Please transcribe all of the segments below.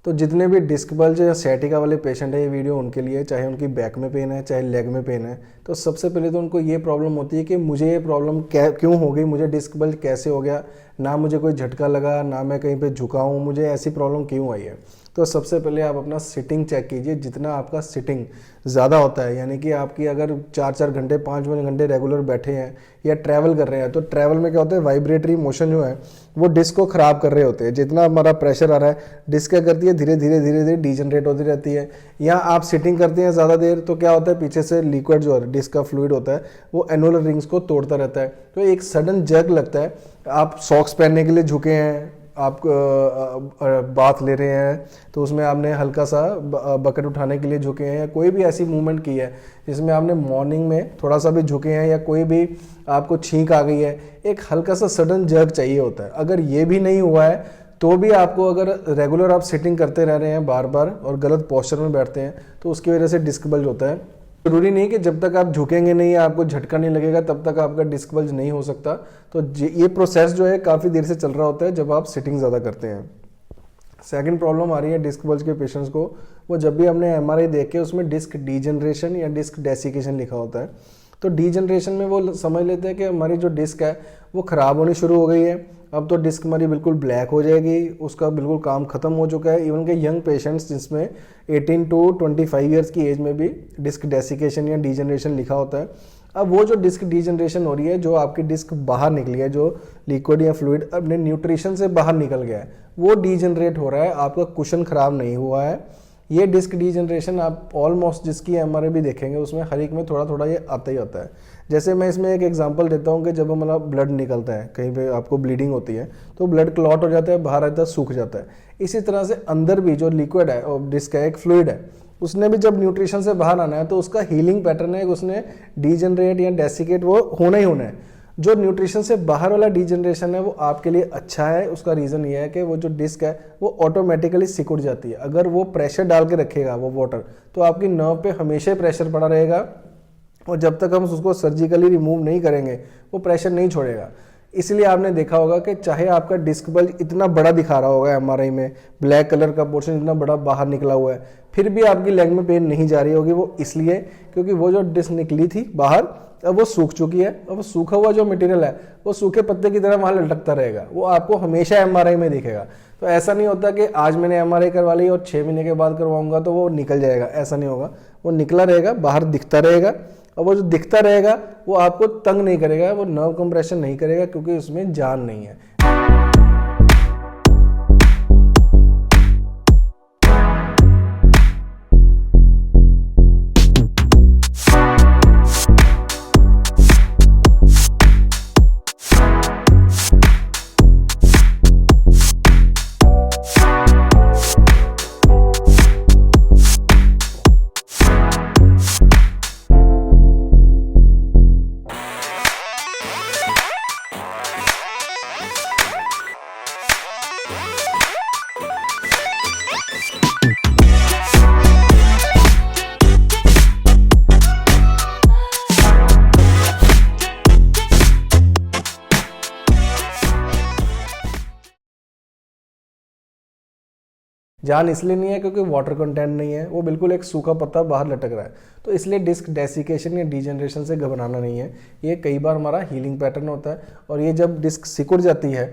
तो जितने भी डिस्क बल्ज या सciatica वाले पेशेंट है, ये वीडियो उनके लिए, चाहे उनकी बैक में पेन है चाहे लेग में पेन है। तो सबसे पहले तो उनको ये प्रॉब्लम होती है कि मुझे ये प्रॉब्लम क्यों हो गई, मुझे डिस्क बल्ज कैसे हो गया, ना मुझे कोई झटका लगा, ना मैं कहीं पे झुका हूँ, मुझे ऐसी प्रॉब्लम क्यों आई है। तो सबसे पहले आप अपना सिटिंग चेक कीजिए। जितना आपका सिटिंग ज़्यादा होता है, यानी कि आपकी अगर 4-4 घंटे 5-5 घंटे रेगुलर बैठे हैं या ट्रैवल कर रहे हैं, तो ट्रैवल में क्या होता है, वाइब्रेटरी मोशन जो है वो डिस्क को ख़राब कर रहे होते हैं। जितना हमारा प्रेशर आ रहा है, डिस्क क्या करती है, धीरे धीरे डीजनरेट होती रहती है। या आप सिटिंग करते हैं ज़्यादा देर, तो क्या होता है, पीछे से लिक्विड जो है डिस्क का फ्लूइड होता है वो एनुलर रिंग्स को तोड़ता रहता है। तो एक सडन जर्क लगता है। आप सॉक्स पहनने के लिए झुके हैं, आप बाथ ले रहे हैं, तो उसमें आपने हल्का सा बकेट उठाने के लिए झुके हैं, या कोई भी ऐसी मूवमेंट की है जिसमें आपने मॉर्निंग में थोड़ा सा भी झुके हैं, या कोई भी आपको छींक आ गई है, एक हल्का सा सडन जर्क चाहिए होता है। अगर ये भी नहीं हुआ है तो भी आपको, अगर रेगुलर आप सिटिंग करते रह रहे हैं बार बार और गलत पोस्चर में बैठते हैं, तो उसकी वजह से डिस्क बल्ज होता है। जरूरी नहीं कि जब तक आप झुकेंगे नहीं, आपको झटका नहीं लगेगा, तब तक आपका डिस्क बल्ज नहीं हो सकता। तो ये प्रोसेस जो है काफ़ी देर से चल रहा होता है जब आप सिटिंग ज़्यादा करते हैं। सेकंड प्रॉब्लम आ रही है डिस्क बल्ज के पेशेंट्स को, वो जब भी हमने एमआरआई देखे उसमें डिस्क डीजनरेशन या डिस्क डेसिकेशन लिखा होता है। तो डीजनरेशन में वो समझ लेते हैं कि हमारी जो डिस्क है वो ख़राब होनी शुरू हो गई है, अब तो डिस्क हमारी बिल्कुल ब्लैक हो जाएगी, उसका बिल्कुल काम खत्म हो चुका है। इवन के यंग पेशेंट्स जिसमें 18 to 25 ईयर्स की एज में भी डिस्क डेसिकेशन या डीजनरेशन लिखा होता है। अब वो जो डिस्क डीजनरेशन हो रही है, जो आपकी डिस्क बाहर निकली है, जो लिक्विड या फ्लूइड अपने न्यूट्रिशन से बाहर निकल गया है, वो डीजनरेट हो रहा है, आपका कुशन खराब नहीं हुआ है। ये डिस्क डीजनरेशन आप ऑलमोस्ट जिसकी एमआरआई भी देखेंगे उसमें हर एक में थोड़ा थोड़ा ये आता ही आता है। जैसे मैं इसमें एक एग्जांपल देता हूँ कि जब हमारा ब्लड निकलता है, कहीं पे आपको ब्लीडिंग होती है, तो ब्लड क्लॉट हो जाता है, बाहर आता है, सूख जाता है। इसी तरह से अंदर भी जो लिक्विड है और डिस्क है, एक फ्लूइड है, उसने भी जब न्यूट्रिशन से बाहर आना है तो उसका हीलिंग पैटर्न है, उसने डीजनरेट या डेसिकेट वो होना ही होना है। जो न्यूट्रिशन से बाहर वाला डीजनरेशन है वो आपके लिए अच्छा है। उसका रीज़न ये है कि वो जो डिस्क है वो ऑटोमेटिकली सिकुड़ जाती है। अगर वो प्रेशर डाल के रखेगा वो वाटर, तो आपकी नर्व पे हमेशा प्रेशर पड़ा रहेगा, और जब तक हम उसको सर्जिकली रिमूव नहीं करेंगे वो प्रेशर नहीं छोड़ेगा। इसलिए आपने देखा होगा कि चाहे आपका डिस्क बल्ज इतना बड़ा दिखा रहा होगा एमआरआई में, ब्लैक कलर का पोर्शन इतना बड़ा बाहर निकला हुआ है, फिर भी आपकी लेग में पेन नहीं जा रही होगी। वो इसलिए क्योंकि वो जो डिस्क निकली थी बाहर, अब वो सूख चुकी है। अब वो सूखा हुआ जो मटेरियल है वो सूखे पत्ते की तरह वहाँ लटकता रहेगा, वो आपको हमेशा एमआरआई में दिखेगा। तो ऐसा नहीं होता कि आज मैंने एमआरआई करवा ली और 6 महीने के बाद करवाऊंगा तो वो निकल जाएगा, ऐसा नहीं होगा। वो निकला रहेगा, बाहर दिखता रहेगा, और वो जो दिखता रहेगा वो आपको तंग नहीं करेगा, वो नर्व कंप्रेशन नहीं करेगा, क्योंकि उसमें जान नहीं है। जान इसलिए नहीं है क्योंकि वाटर कंटेंट नहीं है, वो बिल्कुल एक सूखा पत्ता बाहर लटक रहा है। तो इसलिए डिस्क डेसिकेशन या डीजनरेशन से घबराना नहीं है। ये कई बार हमारा हीलिंग पैटर्न होता है, और ये जब डिस्क सिकुड़ जाती है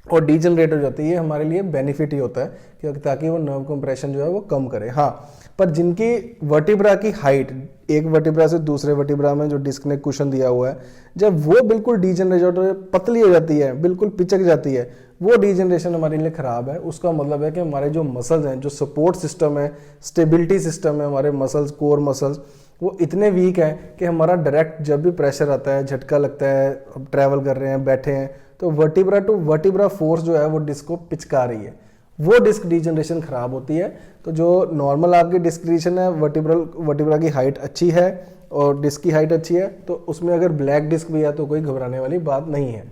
और डीजनरेट हो जाती है, ये हमारे लिए बेनिफिट ही होता है, क्योंकि ताकि वो नर्व कंप्रेशन जो है वो कम करे। हाँ, पर जिनकी वर्टिब्रा की हाइट एक वर्टिब्रा से दूसरे वर्टिब्रा में जो डिस्क ने कुशन दिया हुआ है, जब वो बिल्कुल डीजनरेट पतली हो जाती है, बिल्कुल पिचक जाती है, वो डीजनरेशन हमारे लिए ख़राब है। उसका मतलब है कि हमारे जो मसल्स हैं, जो सपोर्ट सिस्टम है, स्टेबिलिटी सिस्टम है, हमारे मसल्स, कोर मसल्स, वो इतने वीक हैं कि हमारा डायरेक्ट जब भी प्रेशर आता है, झटका लगता है, अब ट्रैवल कर रहे हैं, बैठे हैं, तो वर्टिब्रा टू वर्टिब्रा फोर्स जो है वो डिस्क को पिचका रही है, वो डिस्क डीजनरेशन खराब होती है। तो जो नॉर्मल आपकी डिस्क डीजनरेशन है, वर्टिब्रा की हाइट अच्छी है और डिस्क की हाइट अच्छी है, तो उसमें अगर ब्लैक डिस्क भी है तो कोई घबराने वाली बात नहीं है।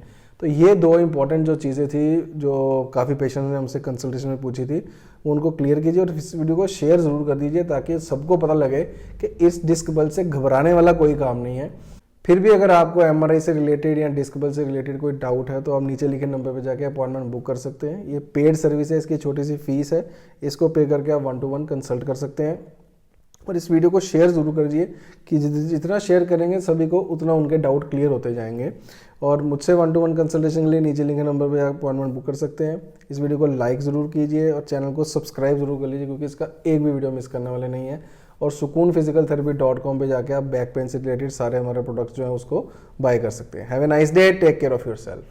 तो ये दो इंपॉर्टेंट जो चीज़ें थी जो काफ़ी पेशेंट ने हमसे कंसल्टेशन में पूछी थी, वो उनको क्लियर कीजिए और इस वीडियो को शेयर ज़रूर कर दीजिए, ताकि सबको पता लगे कि इस डिस्क बल्ज से घबराने वाला कोई काम नहीं है। फिर भी अगर आपको एमआरआई से रिलेटेड या डिस्क बल से रिलेटेड कोई डाउट है तो आप नीचे लिखे नंबर पर जाके अपॉइंटमेंट बुक कर सकते हैं। ये पेड सर्विस है, इसकी छोटी सी फीस है, इसको पे करके आप 1-to-1 कंसल्ट कर सकते हैं। और इस वीडियो को शेयर ज़रूर करिए कि जितना शेयर करेंगे सभी को उतना उनके डाउट क्लियर होते जाएंगे। और मुझसे 1-to-1 कंसल्टेशन के लिए नीचे लिखे नंबर पर अपॉइंटमेंट बुक कर सकते हैं। इस वीडियो को लाइक ज़रूर कीजिए और चैनल को सब्सक्राइब ज़रूर कर लीजिए, क्योंकि इसका एक भी वीडियो मिस करने वाले नहीं है। और sukoonphysicaltherapy.com पे जाके आप बैक पेन से रिलेटेड सारे हमारे प्रोडक्ट्स जो हैं उसको बाय कर सकते हैं। Have a nice day, take care of yourself.